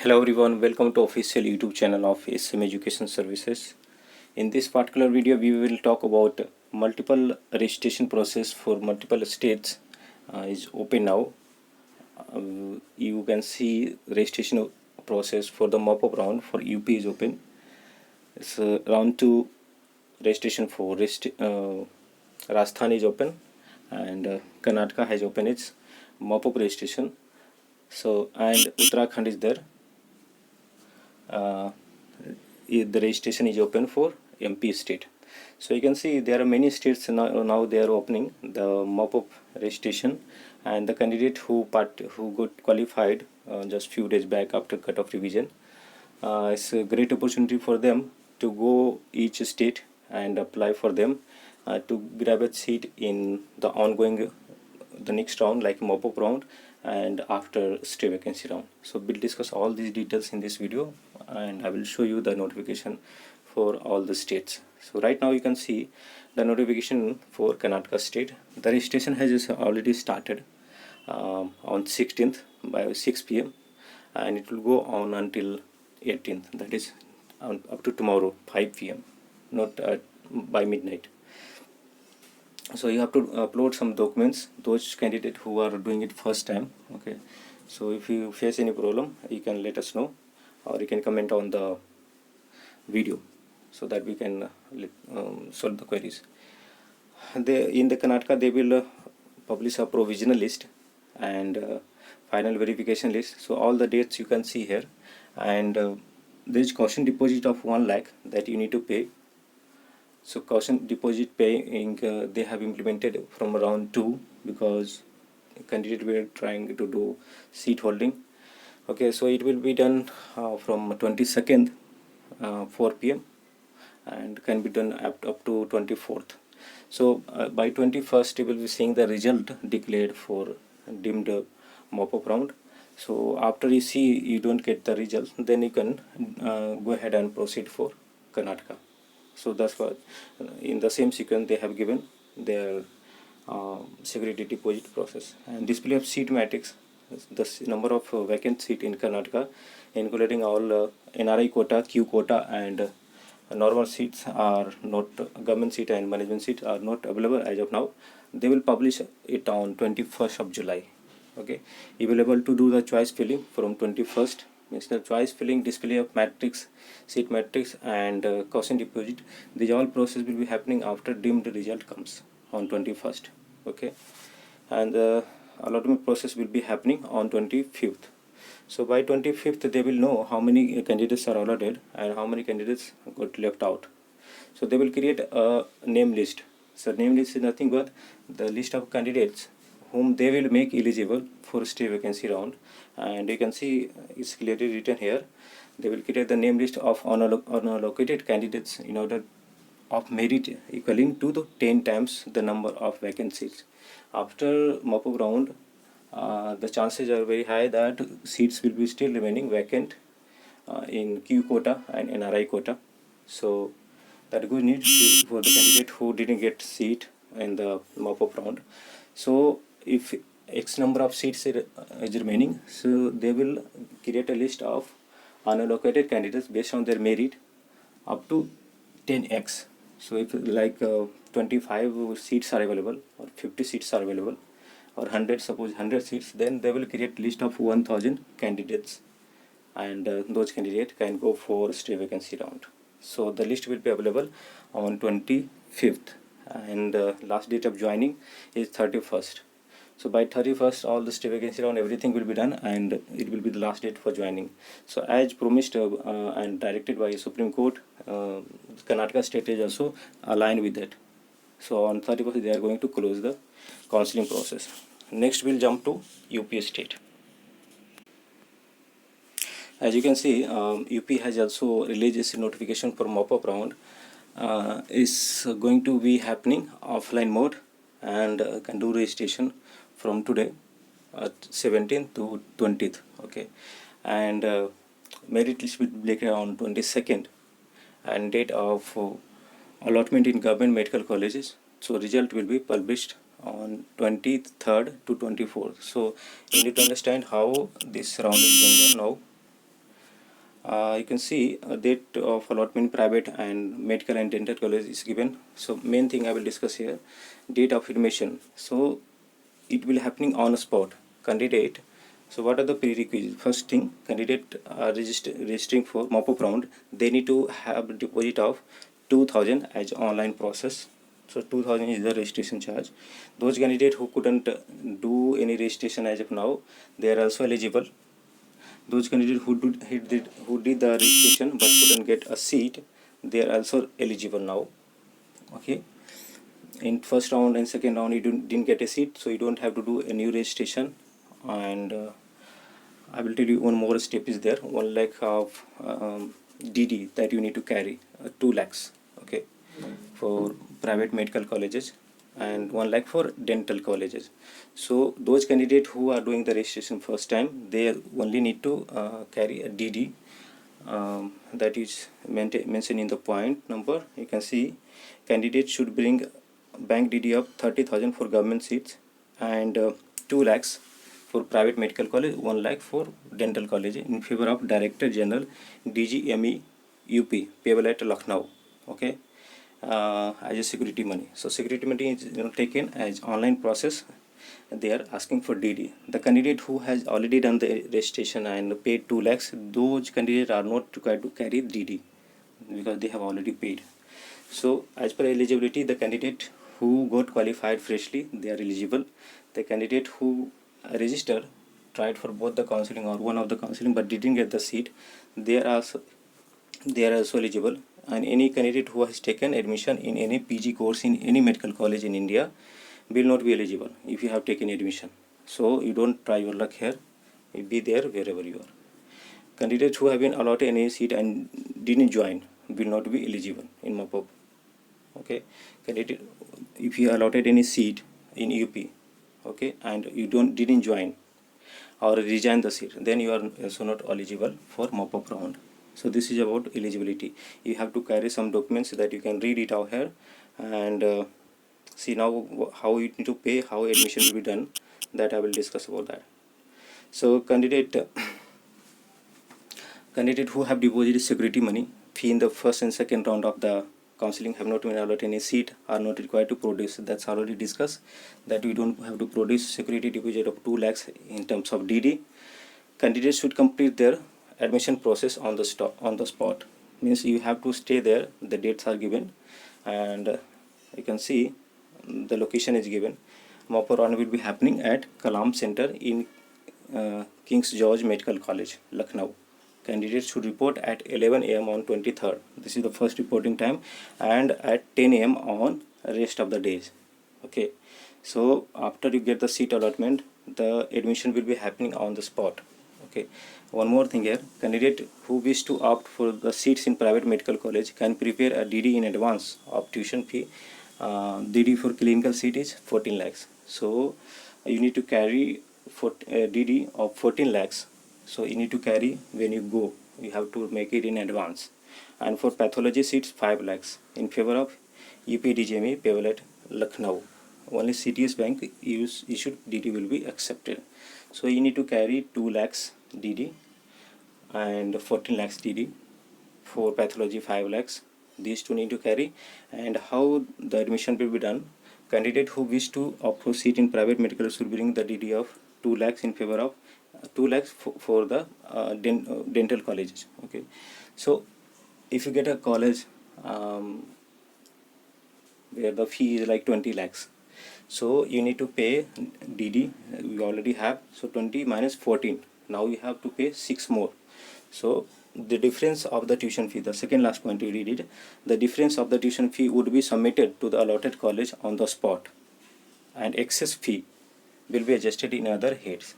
Hello everyone, welcome to official YouTube channel of SM Education Services. In this particular video, we will talk about multiple registration process for multiple states is open now. You can see registration process for the mop-up round for UP is open. It's round 2 registration for Rajasthan is open, and Karnataka has opened its mop-up registration. So and Uttarakhand is there. The registration is open for MP state. So you can see there are many states now they are opening the mop-up registration, and the candidate who got qualified just few days back after cut-off revision, it's a great opportunity for them to go each state and apply for them to grab a seat in the ongoing the next round like mop-up round and after stay vacancy round. So we'll discuss all these details in this video, and I will show you the notification for all the states. So right now you can see the notification for Karnataka state. The registration has already started on 16th by 6 p.m. and it will go on until 18th, that is up to tomorrow 5 p.m. not by midnight. So you have to upload some documents, those candidates who are doing it first time. Okay, so if you face any problem, you can let us know, or you can comment on the video so that we can solve the queries. In the Karnataka they will publish a provisional list and final verification list. So all the dates you can see here, and there is caution deposit of 1 lakh that you need to pay. So caution deposit paying they have implemented from round 2 because candidate were trying to do seat holding. Okay, so it will be done from 22nd 4 p.m. and can be done up to 24th. So by 21st you will be seeing the result declared for deemed mop-up round. So after you see you don't get the result, then you can go ahead and proceed for Karnataka. So that's what in the same sequence they have given their security deposit process and display of seat matrix. The number of vacant seat in Karnataka, including all NRI quota, Q quota, and normal seats are not, government seat and management seats are not available as of now. They will publish it on 21st of July. Okay, you will able to do the choice filling from 21st. Means the choice filling, display of matrix, seat matrix, and caution deposit. These all process will be happening after deemed result comes on 21st. Okay, and allotment process will be happening on 25th. So by 25th they will know how many candidates are allotted and how many candidates got left out. So they will create a name list. So name list is nothing but the list of candidates whom they will make eligible for stay vacancy round, and you can see it's clearly written here. They will create the name list of unallocated candidates in order of merit equaling to the 10 times the number of vacancies. After mop-up round, the chances are very high that seats will be still remaining vacant in Q quota and NRI quota. So that good news for the candidate who didn't get seat in the mop-up round. So if X number of seats is remaining, so they will create a list of unallocated candidates based on their merit up to 10x. So if like 25 seats are available or 50 seats are available or 100, suppose 100 seats, then they will create list of 1000 candidates, and those candidates can go for stay vacancy round. So the list will be available on 25th, and last date of joining is 31st. So by 31st all the stay vacancy round everything will be done, and it will be the last date for joining. So as promised and directed by Supreme Court, Karnataka state is also aligned with that. So on 31st they are going to close the counseling process. Next we'll jump to UP state. As you can see, UP has also released its notification for mop-up round. Is going to be happening offline mode, and can do registration from today at 17th to 20th. Okay, and merit list will be declared on 22nd, and date of allotment in government medical colleges. So result will be published on 23rd to 24th. So you need to understand how this round is going on now. You can see a date of allotment private and medical and dental college is given. So main thing I will discuss here, date of admission. So it will happening on a spot. Candidate, so what are the prerequisites? First thing, candidate are registering for mop-up round, they need to have a deposit of 2000 as online process. So 2000 is the registration charge. Those candidates who couldn't do any registration as of now, they are also eligible. Those candidates who did the registration but couldn't get a seat, they are also eligible now. Okay, in first round and second round you didn't get a seat, so you don't have to do a new registration. And I will tell you one more step is there, 1 lakh of DD that you need to carry, 2 lakhs, okay, for private medical colleges, and 1 lakh for dental colleges. So those candidates who are doing the registration first time, they only need to carry a DD, that is mentioned in the point number. You can see candidates should bring bank DD of 30,000 for government seats, and 2 lakhs for private medical college, 1 lakh for dental college in favor of Director General DGME UP payable at Lucknow, okay, as a security money. So security money is taken as online process. They are asking for DD. The candidate who has already done the registration and paid 2 lakhs, those candidates are not required to carry DD because they have already paid. So as per eligibility, the candidate who got qualified freshly, they are eligible. The candidate who registered, tried for both the counseling or one of the counseling but didn't get the seat, they are also eligible. And any candidate who has taken admission in any PG course in any medical college in India will not be eligible if you have taken admission. So you don't try your luck here, you be there wherever you are. Candidates who have been allotted any seat and didn't join will not be eligible in MOPOP. Okay, candidate, if you allotted any seat in UP, okay, and you didn't join or resign the seat, then you are also not eligible for MOPOP round. So this is about eligibility. You have to carry some documents that you can read it out here, and see now how you need to pay, how admission will be done, that I will discuss about that. So candidate who have deposited security money fee in the first and second round of the counseling have not been allotted any seat are not required to produce. That's already discussed, that we don't have to produce security deposit of 2 lakhs in terms of DD. Candidates should complete their admission process on the spot. Means you have to stay there, the dates are given, and you can see the location is given. MOPOP round will be happening at Kalam Center in King's George Medical College, Lucknow. Candidates should report at 11 a.m. on 23rd. This is the first reporting time, and at 10 a.m. on rest of the days. Okay, so after you get the seat allotment, the admission will be happening on the spot. Okay, one more thing here, candidate who wish to opt for the seats in private medical college can prepare a DD in advance of tuition fee. DD for clinical seat is 14 lakhs. So you need to carry for DD of 14 lakhs. So you need to carry when you go, you have to make it in advance. And for pathology seats, 5 lakhs in favor of UPDGME payable at Lucknow. Only CTS Bank issued DD will be accepted. So you need to carry 2 lakhs DD and 14 lakhs DD. For pathology, 5 lakhs. These two need to carry. And how the admission will be done, candidate who wish to opt for seat in private medical should bring the DD of 2 lakhs in favor of 2 lakhs for the dental colleges. Okay, so if you get a college where the fee is like 20 lakhs, so you need to pay DD, we already have, so 20 minus 14, now you have to pay 6 more. So the difference of the tuition fee, the second last point you read it, the difference of the tuition fee would be submitted to the allotted college on the spot, and excess fee will be adjusted in other heads.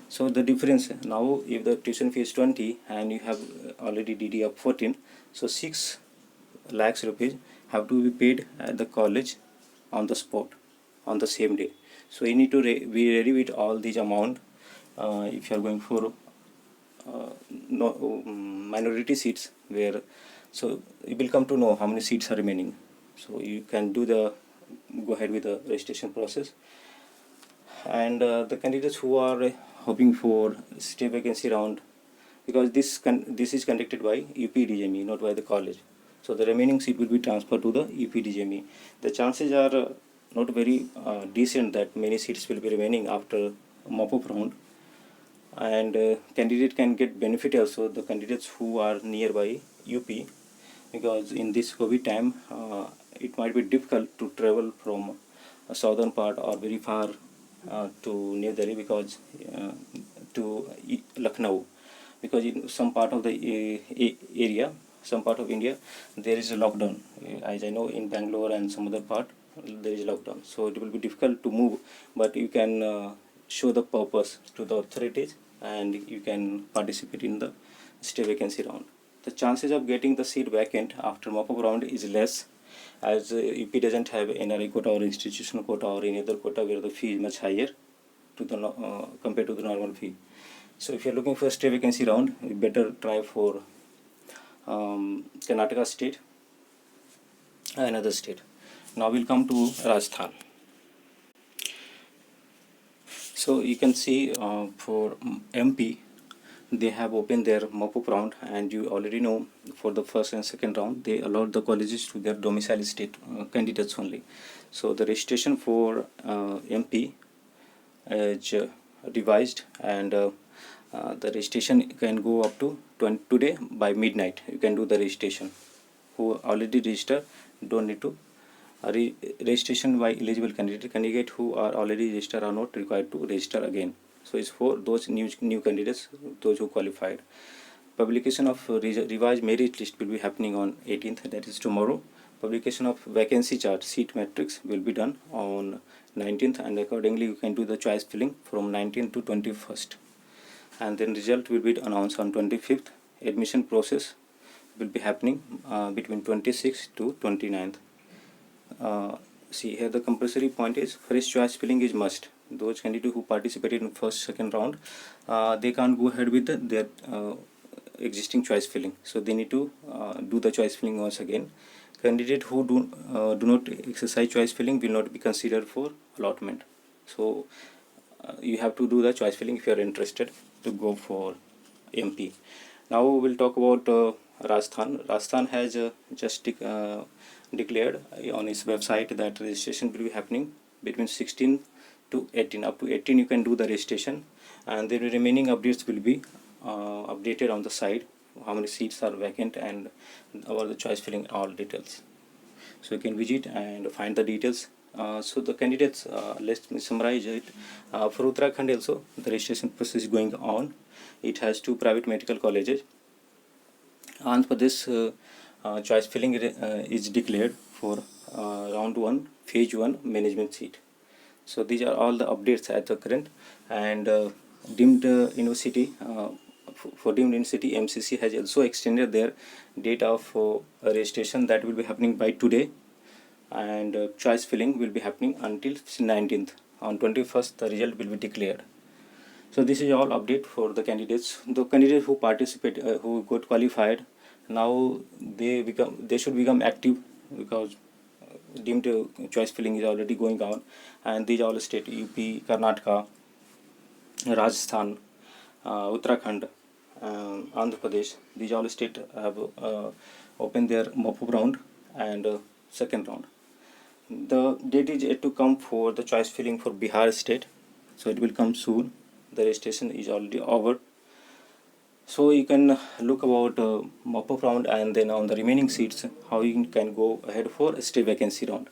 So the difference now, if the tuition fee is 20 and you have already DD of 14, so 6 lakhs rupees have to be paid at the college on the spot on the same day. So you need to be ready with all these amount if you are going for minority seats, where so you will come to know how many seats are remaining. So you can go ahead with the registration process. And the candidates who are hoping for state vacancy round, because this is conducted by UPDGME, not by the college. So the remaining seat will be transferred to the UPDGME. The chances are not very decent that many seats will be remaining after mop-up round, and candidate can get benefit also, the candidates who are nearby UP, because in this COVID time it might be difficult to travel from a southern part or very far to New Delhi, because to Lucknow, because in some part of the area, some part of India, there is a lockdown. As I know, in Bangalore and some other part, there is lockdown. So it will be difficult to move, but you can show the purpose to the authorities, and you can participate in the stay vacancy round. The chances of getting the seat vacant after mop-up round is less, as UP doesn't have NRI quota or institutional quota or any other quota where the fee is much higher to the compared to the normal fee. So if you're looking for a stay vacancy round, you better try for Karnataka state and another state. Now we'll come to Rajasthan. So you can see for MP, they have opened their mop-up round, and you already know for the first and second round they allowed the colleges to their domicile state candidates only. So the registration for MP is revised, and the registration can go up to today by midnight. You can do the registration. Who already registered don't need to registration by eligible candidate who are already registered are not required to register again. So it's for those new candidates, those who qualified. Publication of revised merit list will be happening on 18th, that is tomorrow. Publication of vacancy chart, seat matrix will be done on 19th, and accordingly you can do the choice filling from 19th to 21st. And then result will be announced on 25th. Admission process will be happening between 26th to 29th. See here, the compulsory point is fresh choice filling is must. Those candidates who participated in first second round, they can't go ahead with their existing choice filling, so they need to do the choice filling once again. Candidate who do not exercise choice filling will not be considered for allotment. So you have to do the choice filling if you are interested to go for MP. Now we'll talk about Rajasthan. Rajasthan has just declared on its website that registration will be happening between 16 to 18. Up to 18 you can do the registration, and the remaining updates will be updated on the side, how many seats are vacant and about the choice filling, all details. So you can visit and find the details. So the candidates, let me summarize it. For Uttarakhand also, the registration process is going on. It has 2 private medical colleges. Andhra Pradesh choice filling is declared for round 1, phase 1 management seat. So these are all the updates at the current. And deemed university, for deemed university, MCC has also extended their date of registration, that will be happening by today, and choice filling will be happening until 19th. On 21st the result will be declared. So this is all update for the candidates. The candidates who participate, who got qualified, now they should become active, because deemed choice filling is already going on, and these all state, UP, Karnataka, Rajasthan, Uttarakhand, Andhra Pradesh, these all state have opened their mop-up round and second round. The date is yet to come for the choice filling for Bihar state, so it will come soon. The registration is already over. So you can look about mop-up round, and then on the remaining seats how you can go ahead for a stay vacancy round.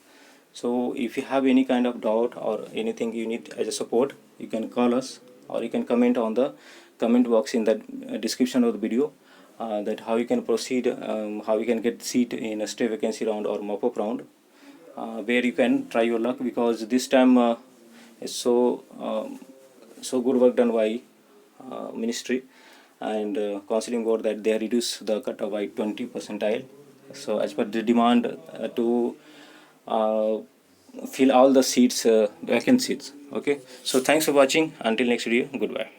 So if you have any kind of doubt or anything you need as a support, you can call us, or you can comment on the comment box in the description of the video, that how you can proceed, how you can get seat in a stay vacancy round or mop-up round, where you can try your luck, because this time is so good work done by ministry and counseling board, that they reduce the cutoff by 20 percentile. So as per the demand to fill all the seats, vacant seats. Okay, so thanks for watching. Until next video, goodbye.